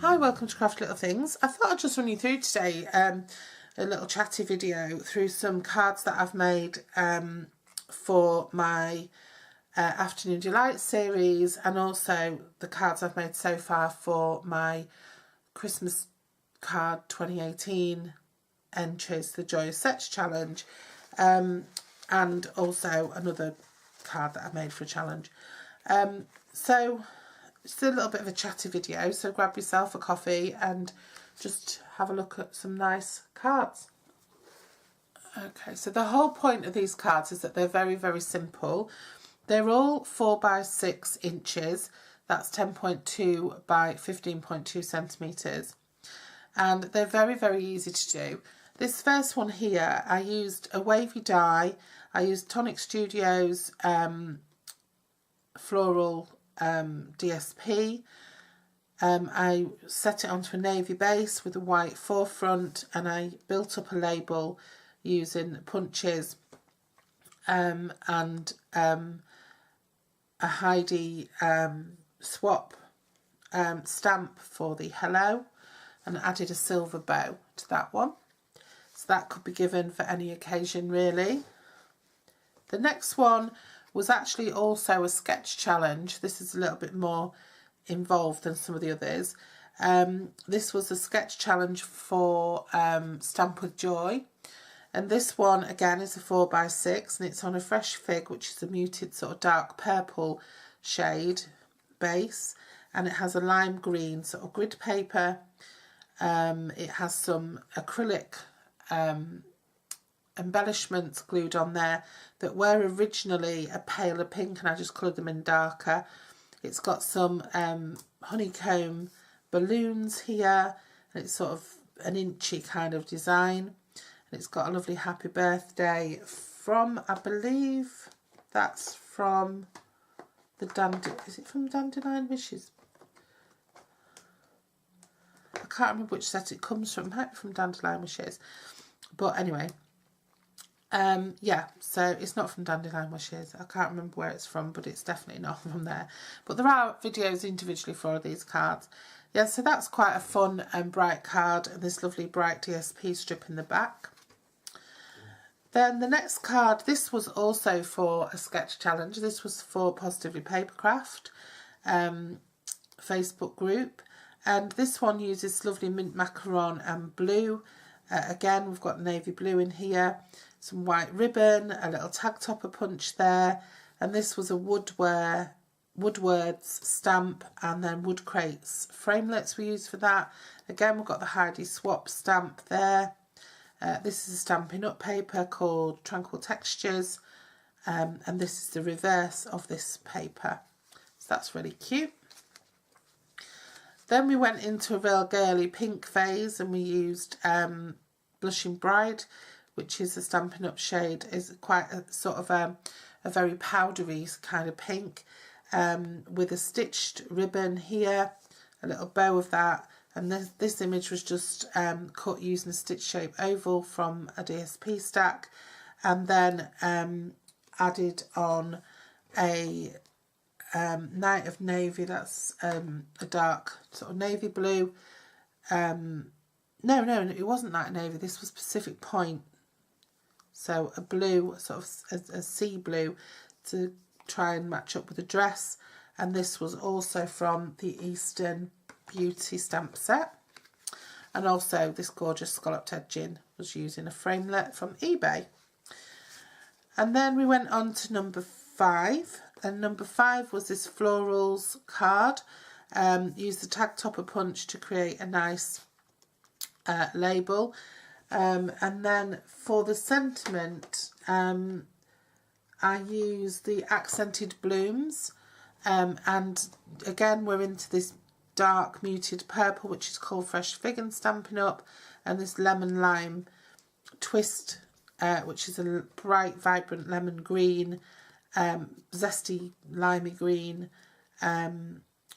Hi, welcome to Craft Little Things. I thought I'd just run you through today a little chatty video through some cards that I've made for my Afternoon Delight series, and also the cards I've made so far for my Christmas card 2018 Chase the Joyous Sets challenge, and also another card that I made for a challenge. So it's a little bit of a chatty video, so grab yourself a coffee and just have a look at some nice cards. Okay, so the whole point of these cards is that they're very, very simple. They're all 4 by 6 inches, that's 10.2 by 15.2 centimetres, and they're very, very easy to do. This first one here, I used a wavy die. I used Tonic Studios floral DSP. I set it onto a navy base with a white forefront, and I built up a label using punches and a Heidi swap stamp for the hello, and added a silver bow to that one. So that could be given for any occasion really. The next one was actually also a sketch challenge. This is a little bit more involved than some of the others. This was a sketch challenge for Stamp with Joy, and this one again is a 4 by 6, and it's on a fresh fig, which is a muted sort of dark purple shade base, and it has a lime green sort of grid paper. It has some acrylic embellishments glued on there that were originally a paler pink, and I just coloured them in darker. It's got some honeycomb balloons here, and it's sort of an inchy kind of design, and it's got a lovely happy birthday from, I believe that's from the is it from Dandelion Wishes? I can't remember which set it comes from. It might be from Dandelion Wishes, but anyway, yeah, so it's not from Dandelion Wishes. I can't remember where it's from, but it's definitely not from there. But there are videos individually for all these cards. Yeah, so that's quite a fun and bright card, and this lovely bright DSP strip in the back. Then the next card, this was also for a sketch challenge. This was for Positively Papercraft Facebook group, and this one uses lovely mint macaron and blue. Again, we've got navy blue in here, some white ribbon, a little tag topper punch there, and this was a Woodwords stamp, and then wood crates framelits we used for that. Again, we've got the Heidi swap stamp there. This is a Stampin' Up paper called Tranquil Textures, and this is the reverse of this paper, so that's really cute. Then we went into a real girly pink phase, and we used Blushing Bride, which is a Stampin' Up shade. Is quite a sort of a very powdery kind of pink, with a stitched ribbon here, a little bow of that, and this image was just cut using a stitch shape oval from a DSP stack, and then added on a Night of Navy. That's a dark sort of navy blue. No, it wasn't Night of Navy. This was Pacific Point. So a blue, sort of a sea blue, to try and match up with the dress. And this was also from the Eastern Beauty stamp set. And also this gorgeous scalloped edging was using a framelit from eBay. And then we went on to number 5. And number 5 was this Florals card. Used the tag topper punch to create a nice label. And then for the sentiment, I used the accented blooms, and again we're into this dark muted purple, which is called Fresh Fig and Stampin' Up, and this lemon lime twist, which is a bright vibrant lemon green, zesty limey green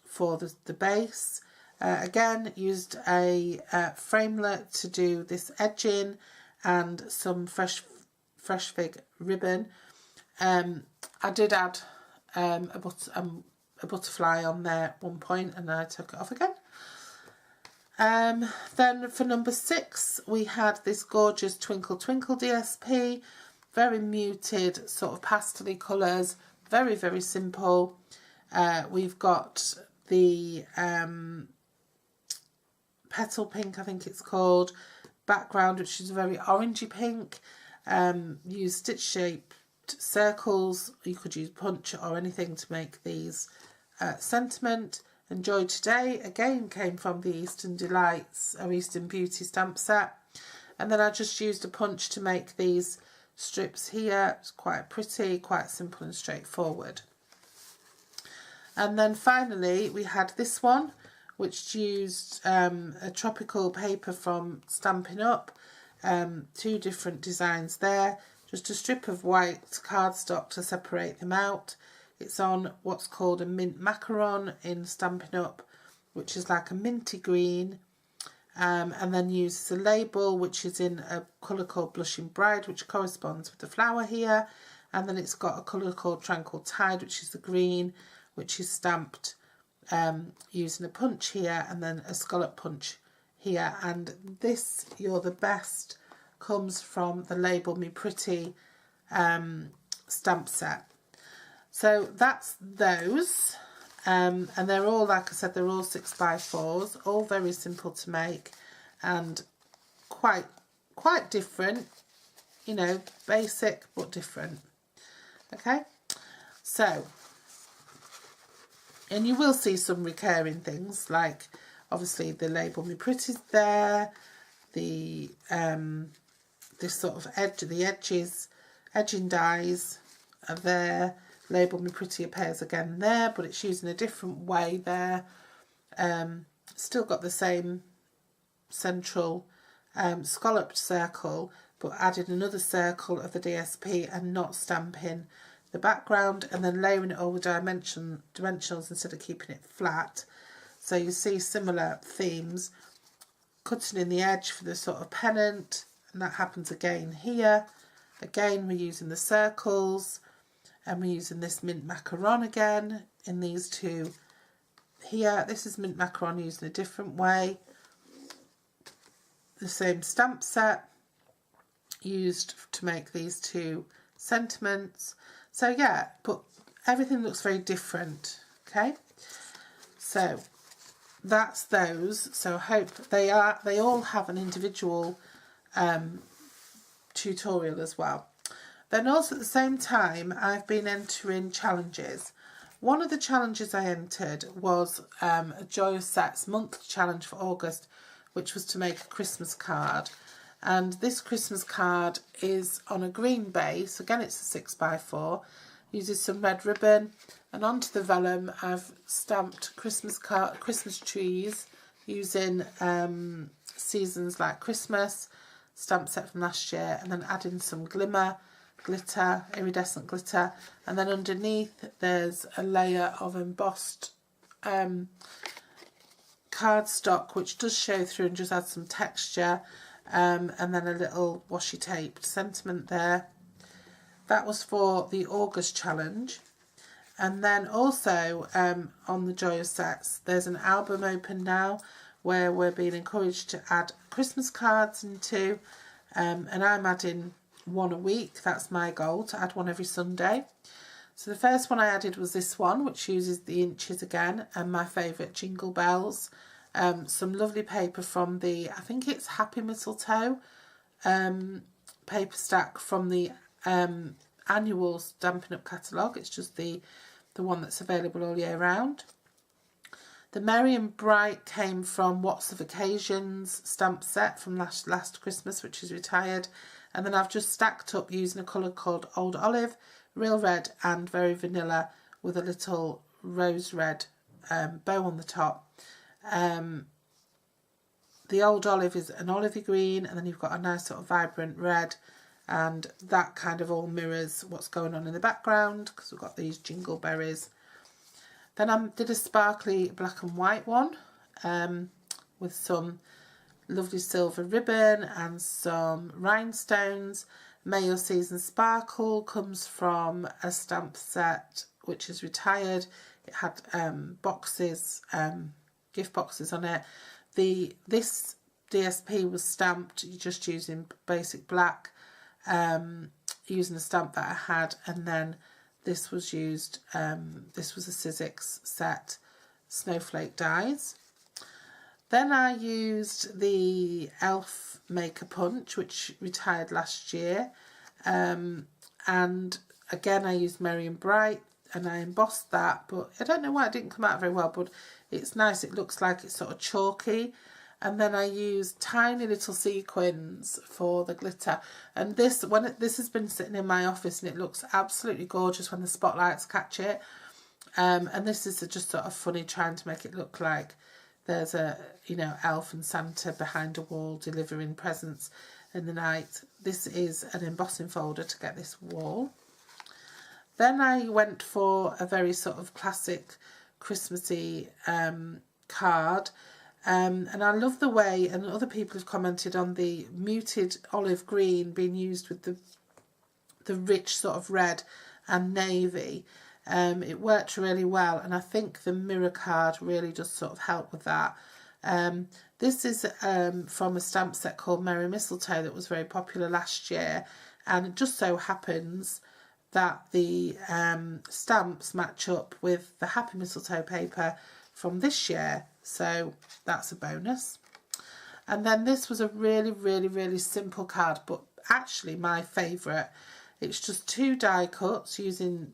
for the base. Again, used a framelit to do this edging, and some fresh fig ribbon. I did add a butterfly on there at one point, and then I took it off again. Then for number 6, we had this gorgeous Twinkle Twinkle DSP, very muted sort of pastel colours, very, very simple. We've got the Petal Pink, I think it's called, background, which is a very orangey pink. Use stitch shaped circles. You could use punch or anything to make these sentiment. Enjoy Today again came from the Eastern Delights or Eastern Beauty stamp set, and then I just used a punch to make these strips here. It's quite pretty, quite simple and straightforward. And then finally we had this one, which used a tropical paper from Stampin' Up, 2 different designs there, just a strip of white cardstock to separate them out. It's on what's called a mint macaron in Stampin' Up, which is like a minty green, and then uses a label which is in a colour called Blushing Bride, which corresponds with the flower here, and then it's got a colour called Tranquil Tide, which is the green, which is stamped using a punch here and then a scallop punch here. And this You're the Best comes from the Label Me Pretty stamp set. So that's those, and they're all, like I said, they're all 6x4s, all very simple to make and quite different, you know, basic but different. Okay, so, and you will see some recurring things, like obviously the Label Me Pretty's there, the this sort of edging dies are there. Label Me Pretty appears again there, but it's using a different way there. Still got the same central scalloped circle, but added another circle of the DSP and not stamping the background, and then layering it all with dimensionals instead of keeping it flat. So you see similar themes, cutting in the edge for the sort of pennant, and that happens again here. Again, we're using the circles, and we're using this mint macaron again in these 2 here. This is mint macaron used in a different way. The same stamp set used to make these 2 sentiments. So yeah, but everything looks very different. Okay, so that's those. So I hope they all have an individual tutorial as well. Then also at the same time, I've been entering challenges. One of the challenges I entered was a Joyous Sets monthly challenge for August, which was to make a Christmas card. And this Christmas card is on a green base. Again, it's a 6x4. Uses some red ribbon, and onto the vellum I've stamped Christmas trees using Seasons Like Christmas stamp set from last year, and then adding some glitter, iridescent glitter, and then underneath there's a layer of embossed cardstock, which does show through and just adds some texture, and then a little washi taped sentiment there. That was for the August challenge. And then also on the Joyous Sets, there's an album open now where we're being encouraged to add Christmas cards into, and I'm adding 1 a week. That's my goal, to add 1 every Sunday. So the first one I added was this one, which uses the inches again, and my favourite Jingle Bells. Some lovely paper from the, I think it's Happy Mistletoe paper stack from the annual Stampin' Up catalogue. It's just the one that's available all year round. The Merry and Bright came from What's of Occasions stamp set from last Christmas, which is retired. And then I've just stacked up using a colour called Old Olive, Real Red and Very Vanilla, with a little rose red bow on the top. The Old Olive is an olivey green, and then you've got a nice sort of vibrant red, and that kind of all mirrors what's going on in the background because we've got these jingle berries. Then I did a sparkly black and white one with some lovely silver ribbon and some rhinestones. May Your Season Sparkle comes from a stamp set which is retired. It had boxes, gift boxes on it. this DSP was stamped just using basic black, using a stamp that I had, and then this was used, this was a Sizzix set snowflake dies. Then I used the Elf Maker Punch, which retired last year, and again I used Merry and Bright, and I embossed that, but I don't know why it didn't come out very well, but it's nice. It looks like it's sort of chalky. And then I used tiny little sequins for the glitter. And this has been sitting in my office, and it looks absolutely gorgeous when the spotlights catch it. And this is just sort of funny, trying to make it look like there's a, you know, elf and Santa behind a wall delivering presents in the night. This is an embossing folder to get this wall. Then I went for a very sort of classic Christmassy card. And I love the way, and other people have commented on the muted olive green being used with the rich sort of red and navy. It worked really well, and I think the mirror card really does sort of help with that. This is from a stamp set called Merry Mistletoe that was very popular last year, and it just so happens that the stamps match up with the Happy Mistletoe paper from this year, so that's a bonus. And then this was a really simple card, but actually my favourite. It's just 2 die cuts using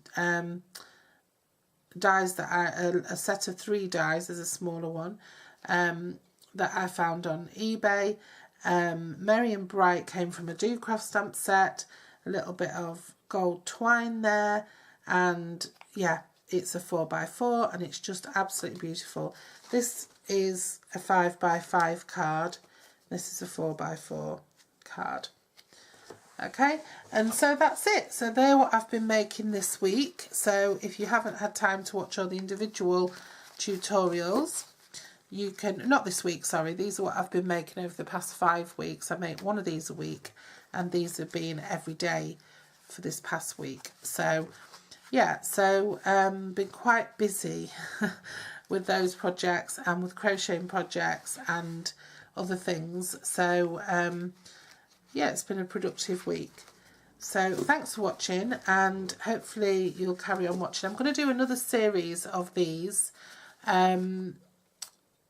dies that a set of 3 dies. There's a smaller one that I found on eBay. Merry and Bright came from a Do Craft stamp set, a little bit of gold twine there, and yeah, it's a 4x4, and it's just absolutely beautiful. This is a 5x5 card. This is a 4x4 card. Okay, and so that's it. So they're what I've been making this week. So if you haven't had time to watch all the individual tutorials, you can, not this week, sorry, these are what I've been making over the past 5 weeks. I make one of these a week, and these have been every day for this past week. So yeah, so been quite busy with those projects and with crocheting projects and other things. So yeah, it's been a productive week. So thanks for watching, and hopefully you'll carry on watching. I'm going to do another series of these. I'm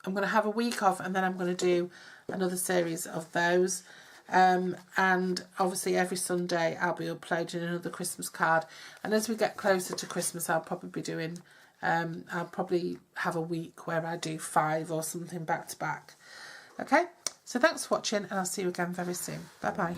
going to have a week off, and then I'm going to do another series of those. And obviously every Sunday I'll be uploading another Christmas card, and as we get closer to Christmas I'll probably be doing I'll probably have a week where I do 5 or something back to back. Okay, so thanks for watching, and I'll see you again very soon. Bye bye.